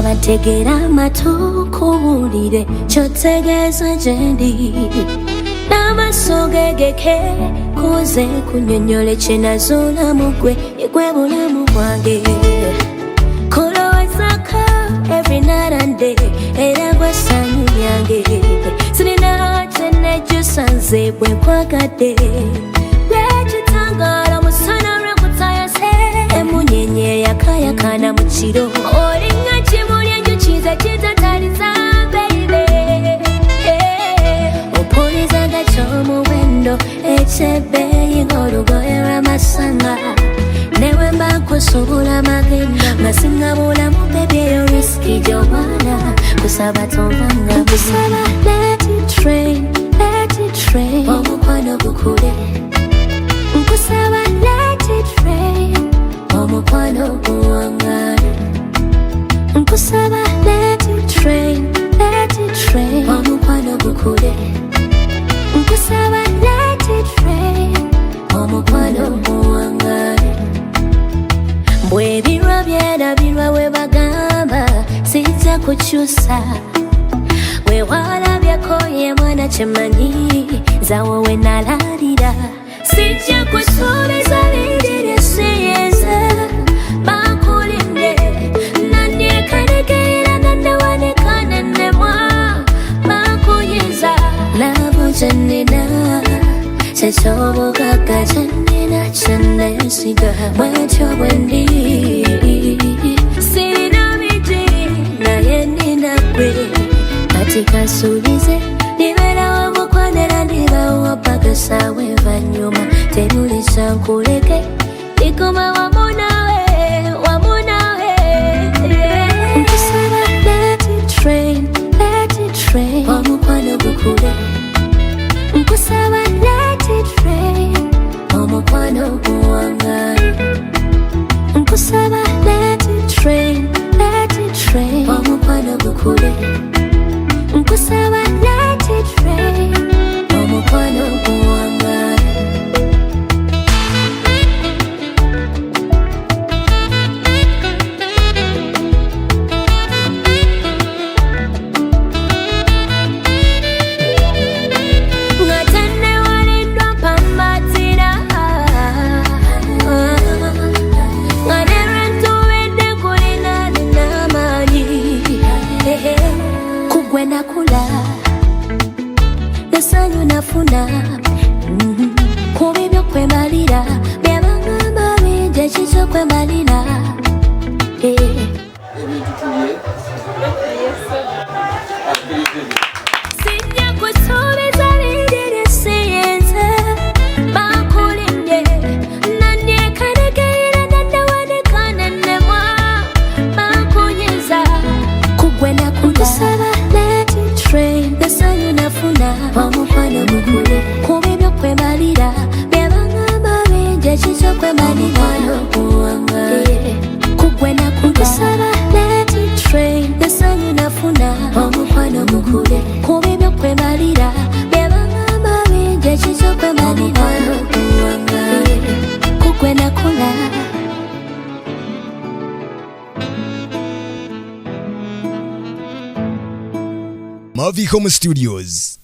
Kusaba tegera matukubulire kyotegeeza gyendi n'amaaso gegeke koze kunyonyola kyenazuula mu gwe yegwe bulamu bwange kulowoozako every night and day era gwe ssanyu lyange sirina kyenejjusa nze bwe nkwagadde lwekitangaala musana lwekutayase emunyenye yakayakana mu kiro olinga kimuli enjukize kitataliza baby opulizaga ky'omuwendo ekyebbeeyi ng'olugoye lw'amasanga newe mba nkusuubula amagendo nga singabulamu bebi eyo risiki gy'omwana kusaba tovanga kusaba let it rain omukwano gukule nkusaba let it rain omukwano guwangale nkusaba let it rain omukwano gukule nkusaba let it rain omukwano guwangale bw'ebirwa byerabirwa we bagamba sijja kukyusa wewalabyeko ye mwana kyemanyi zawowe nalalira sijja kusuubiza binjire siyinza bakulinde nandyekanekeera nandewanekanenemwa bakuyiza labo gyennina kyekyobugagga gyennina kyenneesiga bwetyo bwendi sirina miti naye nina gwe kati kasuubize nibeerawo mukwanira ndibawo paka saawa envanyuma terulisa nkuleke ikoma wamu nawe nkusaba let it rain omukwano gukule nkusaba let it rain omukwano guwangale nkusaba let it rain omukwano gukule nkusaba let it rain omukwano guwangale nakula nesanyu nafuna kubi byokwemalira byabangamba bingi ekikyokwembalira sijja kusuubiza binjire siyinza bakulinde nandyekanekeera nandewanekanenemwa bakunyiza kugwe nakulasaba nesanyu nafuna omukwano gukule kubi byokwemalira byabangamba bingi ekikyokwembalira okuwangale kugwe nakulasaba let it rain nesanyu nafuna omukwano gukule kubi byokwemalira byabangamba bingi ekikyokwembalira okuwangale kugwe nakula Marvicom Studios